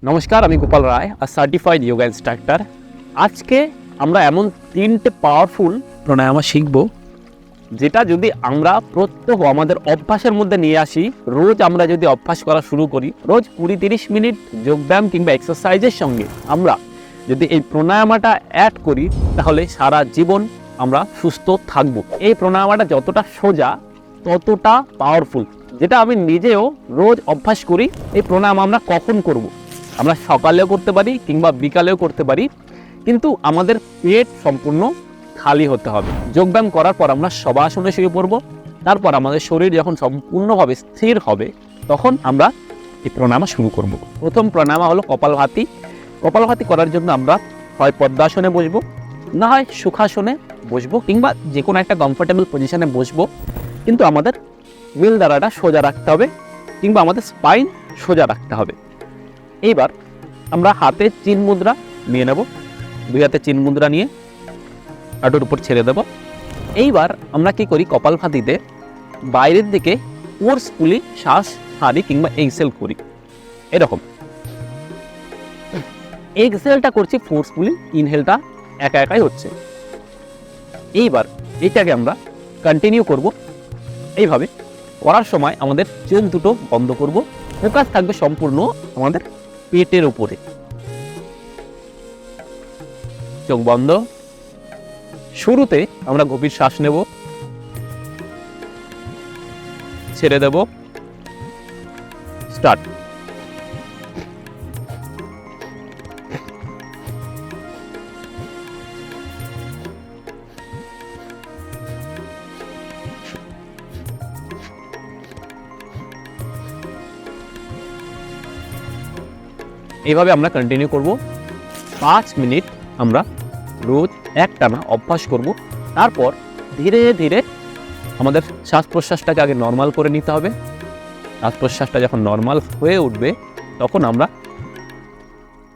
নমস্কার, আমি গোপাল রায়, certified yoga instructor. আজকে আমরা এমন 3টে পাওয়ারফুল প্রাণায়াম শিখব, যেটা যদি আমরা প্রত্যহ আমাদের অভ্যাসের মধ্যে নিয়ে আসি, রোজ আমরা যদি অভ্যাস করা শুরু করি, রোজ 20-30 মিনিট যোগব্যায়াম কিংবা এক্সারসাইজের সঙ্গে আমরা যদি এই প্রাণায়ামটা অ্যাড করি, তাহলে সারা জীবন আমরা সুস্থ থাকব। এই প্রাণায়ামটা যতটা সোজা ততটা পাওয়ারফুল, যেটা আমি নিজেও রোজ অভ্যাস করি। এই প্রাণায়াম আমরা কখন করব? আমরা সকালেও করতে পারি কিংবা বিকালেও করতে পারি, কিন্তু আমাদের পেট সম্পূর্ণ খালি হতে হবে। যোগব্যায়াম করার পর আমরা শবাসনে শুয়ে পড়ব। তারপর আমাদের শরীর যখন সম্পূর্ণভাবে স্থির হবে, তখন আমরা এই প্রাণায়াম শুরু করব। প্রথম প্রাণায়াম হলো কপালভাতি। কপালভাতি করার জন্য আমরা হয় পদ্মাসনে বসবো, না হয় সুখাসনে বসবো, কিংবা যে কোনো একটা কমফোর্টেবল পজিশনে বসবো, কিন্তু আমাদের মিল দ্বারাটা সোজা রাখতে হবে, কিংবা আমাদের স্পাইন সোজা রাখতে হবে। এইবার আমরা হাতে চিন মুদ্রা নিয়ে নেব। দুই হাতে চিন মুদ্রা নিয়ে হাঁটুর উপর ছেড়ে দেব। এইবার আমরা কি করি, কপালভাতিতে বাইরের দিকে ফোর্সফুলি শ্বাস ছাড়ি কিংবা এক্সেল করি। এরকম এক্সেলটা করছি ফোর্সফুলি, ইনহেলটা একা একাই হচ্ছে। এইবার এইটাকে আমরা কন্টিনিউ করব। এইভাবে করার সময় আমাদের চোখ দুটো বন্ধ করব, ফোকাস থাকবে সম্পূর্ণ আমাদের পেটের উপরে। চোখ বন্ধ। শুরুতে আমরা গভীর শ্বাস নেব, ছেড়ে দেব, স্টার্ট। এইভাবে আমরা কন্টিনিউ করব। 5 মিনিট আমরা রোজ একটানা অভ্যাস করব। তারপর ধীরে ধীরে আমাদের শ্বাস প্রশ্বাসটাকে আগে নর্মাল করে নিতে হবে। শ্বাস প্রশ্বাসটা যখন নর্মাল হয়ে উঠবে, তখন আমরা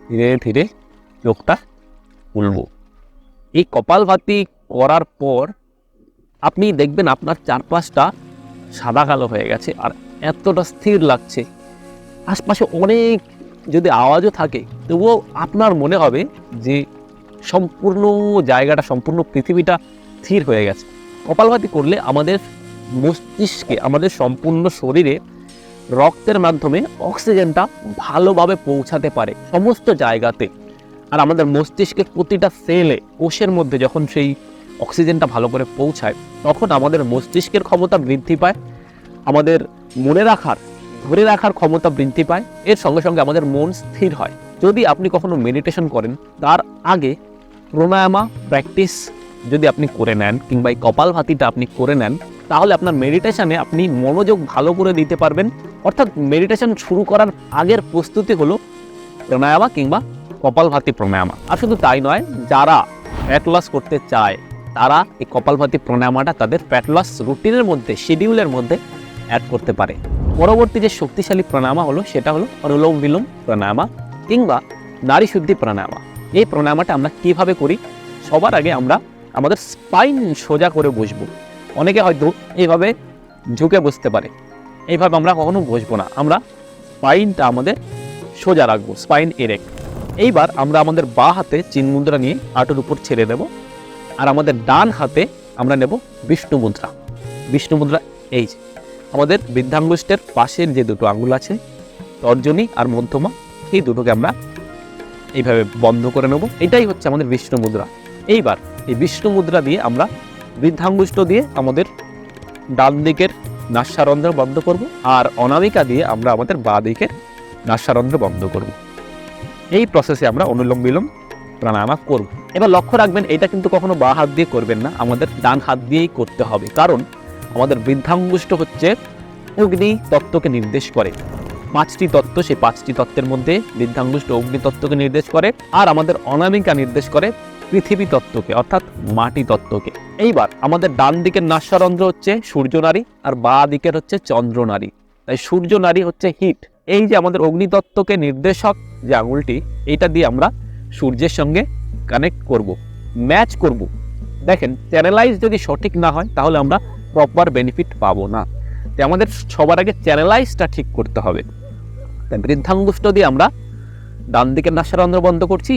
ধীরে ধীরে চোখটা খুলব। এই কপালভাতি করার পর আপনি দেখবেন আপনার চারপাশটা সাদা কালো হয়ে গেছে, আর এতটা স্থির লাগছে। আশপাশে অনেক যদি আওয়াজও থাকে, তবুও আপনার মনে হবে যে সম্পূর্ণ জায়গাটা, সম্পূর্ণ পৃথিবীটা স্থির হয়ে গেছে। কপালভাতি করলে আমাদের মস্তিষ্কে, আমাদের সম্পূর্ণ শরীরে রক্তের মাধ্যমে অক্সিজেনটা ভালোভাবে পৌঁছাতে পারে সমস্ত জায়গাতে। আর আমাদের মস্তিষ্কের প্রতিটা সেলে, কোষের মধ্যে যখন সেই অক্সিজেনটা ভালো করে পৌঁছায়, তখন আমাদের মস্তিষ্কের ক্ষমতা বৃদ্ধি পায়, আমাদের মনে রাখার, ধরে রাখার ক্ষমতা বৃদ্ধি পায়। এর সঙ্গে সঙ্গে আমাদের মন স্থির হয়। যদি আপনি কখনো মেডিটেশন করেন, তার আগে প্রাণায়ামা প্র্যাকটিস যদি আপনি করে নেন, কিংবা এই কপালভাতিটা আপনি করে নেন, তাহলে আপনার মেডিটেশনে আপনি মনোযোগ ভালো করে দিতে পারবেন। অর্থাৎ মেডিটেশন শুরু করার আগের প্রস্তুতি হলো প্রাণায়ামা কিংবা কপালভাতি প্রাণায়ামা। আর শুধু তাই নয়, যারা ফ্যাট লস করতে চায়, তারা এই কপালভাতি প্রাণায়ামাটা তাদের ফ্যাট লস রুটিনের মধ্যে, শিডিউলের মধ্যে অ্যাড করতে পারে। পরবর্তী যে শক্তিশালী প্রাণায়ামা হলো, সেটা হলো অনুলোম বিলোম প্রাণায়ামা কিংবা নারী শুদ্ধি প্রাণায়ামা। এই প্রাণায়ামাটা আমরা কিভাবে করি? সবার আগে আমরা আমাদের স্পাইন সোজা করে বসবো। অনেকে হয়তো এইভাবে ঝুঁকে বসতে পারে, এইভাবে আমরা কখনো বসবো না। আমরা স্পাইনটা আমাদের সোজা রাখবো, স্পাইন এরেক্ট। এইবার আমরা আমাদের বাঁ হাতে চিন মুদ্রা নিয়ে হাঁটুর উপর ছেড়ে দেব, আর আমাদের ডান হাতে আমরা নেব বিষ্ণু মুদ্রা। বিষ্ণু মুদ্রা এই যে আমাদের বৃদ্ধাঙ্গুষ্ঠের পাশের যে দুটো আঙ্গুল আছে, তর্জনী আর মধ্যমা, এই দুটোকে আমরা এইভাবে বন্ধ করে নেব। এটাই হচ্ছে আমাদের বিষ্ণু মুদ্রা। এইবার এই বিষ্ণু মুদ্রা দিয়ে আমরা বৃদ্ধাঙ্গুষ্ঠ দিয়ে আমাদের ডান দিকের নাস্যারন্ধ্র বন্ধ করব, আর অনামিকা দিয়ে আমরা আমাদের বাঁ দিকের নাস্যারন্ধ্র বন্ধ করব। এই প্রসেসে আমরা অনুলোম বিলোম প্রাণায়াম করব। এবার লক্ষ্য রাখবেন, এটা কিন্তু কখনো বাঁ হাত দিয়ে করবেন না, আমাদের ডান হাত দিয়েই করতে হবে। কারণ আমাদের বৃদ্ধাঙ্গুষ্ঠ হচ্ছে অগ্নি তত্ত্বকে নির্দেশ করে। 5টি তত্ত্ব, সেই 5টি তত্ত্বের মধ্যে বৃদ্ধাঙ্গুষ্ঠ অগ্নি তত্ত্বকে নির্দেশ করে, আর আমাদের অনামিকা নির্দেশ করে পৃথিবী তত্ত্বকে, অর্থাৎ মাটি তত্ত্বকে। এইবার আমাদের ডান দিকের নাস্যারন্ধ্র হচ্ছে সূর্য নারী, আর বাঁ দিকের হচ্ছে চন্দ্র নারী। তাই সূর্য নারী হচ্ছে হিট। এই যে আমাদের অগ্নিতত্ত্বকে নির্দেশক যে আঙুলটি, এইটা দিয়ে আমরা সূর্যের সঙ্গে কানেক্ট করব, ম্যাচ করব। দেখেন, চ্যানেলাইজ যদি সঠিক না হয়, তাহলে আমরা প্রপার বেনিফিট পাবো না। আমাদের সবার আগে চ্যানেলাইজটা ঠিক করতে হবে। তাই বৃদ্ধাঙ্গুষ্ঠ দিয়ে আমরা ডান দিকের নাসারন্ধ্র বন্ধ করছি।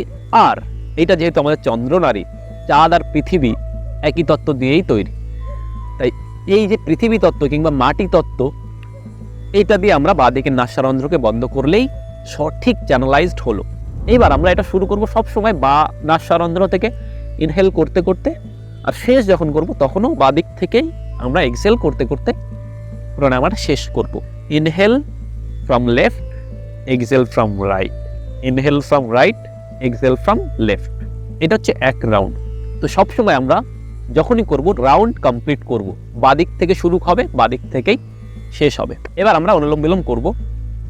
আর এটা যেহেতু আমাদের চন্দ্রনারী, চাঁদ আর পৃথিবী একই তত্ত্ব দিয়েই তৈরি, তাই এই যে পৃথিবী তত্ত্ব কিংবা মাটি তত্ত্ব, এইটা দিয়ে আমরা বাঁ দিকের নাসারন্ধ্রকে বন্ধ করলেই সঠিক চ্যানেলাইজড হলো। এইবার আমরা এটা শুরু করব সবসময় বা নাসারন্ধ্র থেকে ইনহেল করতে করতে, আর শেষ যখন করব তখনও বাঁ দিক থেকেই আমরা এক্সেল করতে করতে প্রাণায়ামটা শেষ করব। Inhale from left, exhale from right, inhale from right, exhale from left. এটা হচ্ছে এক রাউন্ড। তো সবসময় আমরা যখনই করব রাউন্ড কমপ্লিট করব, বাদিক থেকে শুরু হবে, বাদিক থেকেই শেষ হবে। এবার আমরা অনুলোম বিলোম করব।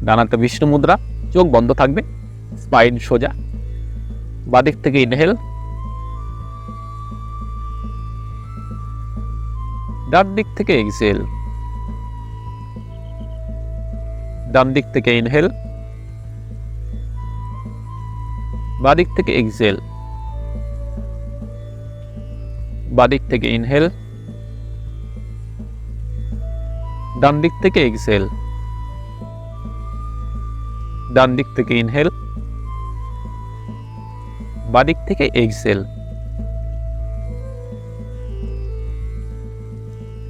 ডানাতে বিষ্ণু মুদ্রা, চোখ বন্ধ থাকবে, স্পাইন সোজা, বাদিক থেকে ইনহেল, ডান দিক থেকে এক্সেল, ডান দিক থেকে ইনহেল, বাদিক থেকে এক্সেল, বাদিক থেকে ইনহেল, ডান দিক থেকে এক্সেল, ডান দিক থেকে ইনহেল, বাদিক থেকে এক্সেল।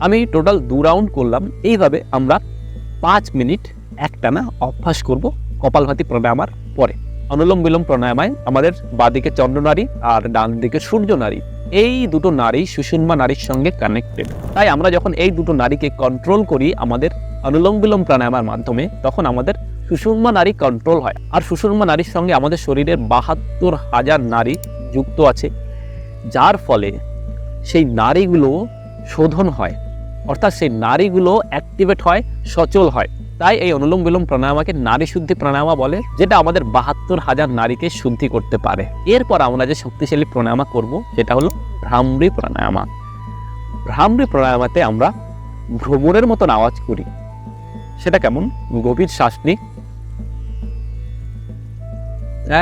আমি টোটাল 2 রাউন্ড করলাম। এইভাবে আমরা 5 মিনিট একটানা অভ্যাস করব কপালভাতি প্রাণায়ামার পরে। অনুলোম বিলোম প্রাণায়ামায় আমাদের বাঁদিকে চন্দ্রনারী আর ডান দিকে সূর্য নারী, এই দুটো নারী সুষুম্না নারীর সঙ্গে কানেক্টেড। তাই আমরা যখন এই দুটো নারীকে কন্ট্রোল করি আমাদের অনুলোম বিলোম প্রাণায়ামের মাধ্যমে, তখন আমাদের সুষুম্না নারী কন্ট্রোল হয়। আর সুষুম্না নারীর সঙ্গে আমাদের শরীরের 72,000 নারী যুক্ত আছে, যার ফলে সেই নারীগুলো শোধন হয়, অর্থাৎ সেই নারীগুলো অ্যাক্টিভেট হয়, সচল হয়। তাই এই অনুলোম বিলোম প্রাণায়ামকে নারী শুদ্ধি প্রাণায়াম বলে, যেটা আমাদের 72,000 নারীকে শুদ্ধি করতে পারে। এরপর আমরা যে শক্তিশালী প্রাণায়াম করব সেটা হলো ভ্রামরী প্রাণায়াম। ভ্রামরী প্রাণায়ামে আমরা ভ্রমরের মতন আওয়াজ করি। সেটা কেমন? গভীর শ্বাস নিই,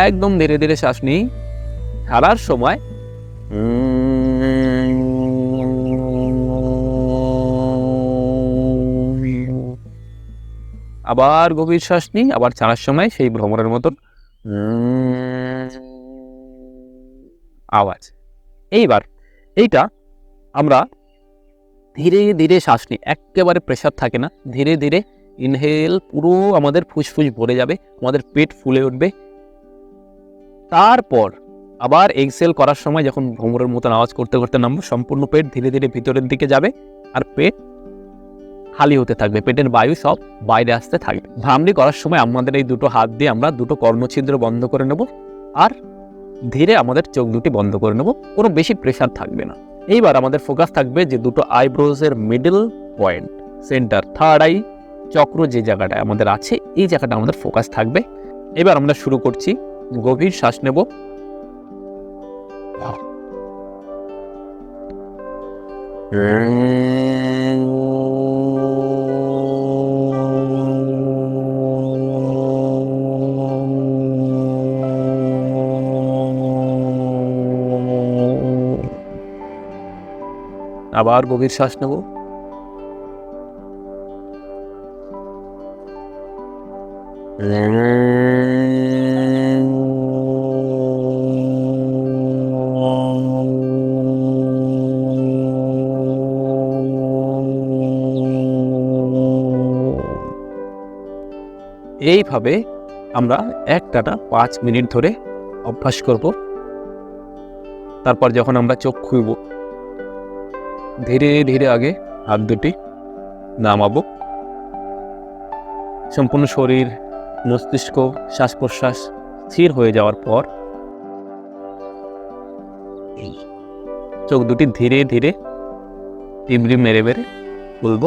একদম ধীরে ধীরে শ্বাস নিই, ছাড়ার সময় আবার গভীর শ্বাস নিই, আবার ছাড়ার সময় সেই ভ্রমরের মতন আওয়াজ। এইবার এইটা আমরা ধীরে ধীরে শ্বাস নিই, একেবারে প্রেশার থাকে না, ধীরে ধীরে ইনহেল, পুরো আমাদের ফুসফুস ভরে যাবে, আমাদের পেট ফুলে উঠবে। তারপর আবার এক্সেল করার সময় যখন ভ্রমরের মতন আওয়াজ করতে করতে নামবো, সম্পূর্ণ পেট ধীরে ধীরে ভিতরের দিকে যাবে আর পেট খালি হতে থাকবে, পেটের বায়ু সব বাইরে আসতে থাকবে। ভ্রামরী করার সময় আমাদের এই দুটো হাত দিয়ে আমরা দুটো কর্ণছিদ্র বন্ধ করে নেব আর ধীরে আমাদের চোখ দুটি বন্ধ করে নেব, কোনো বেশি প্রেশার থাকবে না। এইবার আমাদের ফোকাস থাকবে যে দুটো আইব্রোজের middle point, centre, third eye chakra যে জায়গাটা আমাদের আছে, এই জায়গাটা আমাদের ফোকাস থাকবে। এবার আমরা শুরু করছি। গভীর শ্বাস নেব, আবার গভীর শ্বাস নেব, এইভাবে আমরা একটানা 5 মিনিট ধরে অভ্যাস করব। তারপর যখন আমরা চোখ খুলব, ধীরে ধীরে আগে হাত দুটি নামাবো, সম্পূর্ণ শরীর, মস্তিষ্ক, শ্বাস প্রশ্বাস স্থির হয়ে যাওয়ার পর চোখ দুটি ধীরে ধীরে টিমরি মেরে মেরে খুলব,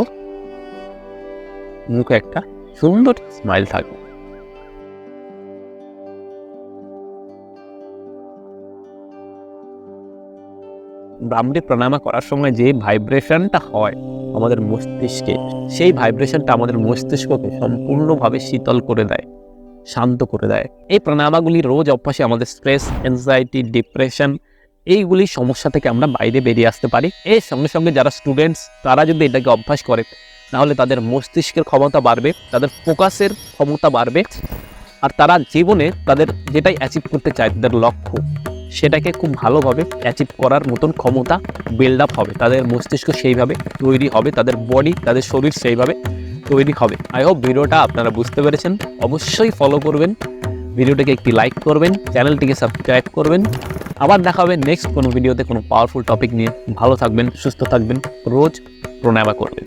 মুখে একটা সুন্দর স্মাইল থাকবে। ভ্রামরী প্রাণায়াম করার সময় যে ভাইব্রেশনটা হয় আমাদের মস্তিষ্কে, সেই ভাইব্রেশনটা আমাদের মস্তিষ্ককে সম্পূর্ণভাবে শীতল করে দেয়, শান্ত করে দেয়। এই প্রাণায়ামগুলি রোজ অভ্যাসে আমাদের স্ট্রেস, অ্যাংজাইটি, ডিপ্রেশন, এইগুলি সমস্যা থেকে আমরা বাইরে বেরিয়ে আসতে পারি। এর সঙ্গে সঙ্গে যারা স্টুডেন্টস, তারা যদি এটাকে অভ্যাস করে তাহলে তাদের মস্তিষ্কের ক্ষমতা বাড়বে, তাদের ফোকাসের ক্ষমতা বাড়বে, আর তারা জীবনে তাদের যেটাই অ্যাচিভ করতে চায়, তাদের লক্ষ্য, সেটাকে খুব ভালোভাবে অ্যাচিভ করার মতন ক্ষমতা বিল্ড আপ হবে, তাদের মস্তিষ্ক সেইভাবে তৈরি হবে, তাদের বডি, তাদের শরীর সেইভাবে তৈরি হবে। আই হোপ ভিডিওটা আপনারা বুঝতে পেরেছেন। অবশ্যই ফলো করবেন, ভিডিওটাকে একটি লাইক করবেন, চ্যানেলটিকে সাবস্ক্রাইব করবেন। আবার দেখা হবে নেক্সট কোনো ভিডিওতে কোনো পাওয়ারফুল টপিক নিয়ে। ভালো থাকবেন, সুস্থ থাকবেন, রোজ প্রণাম করবেন।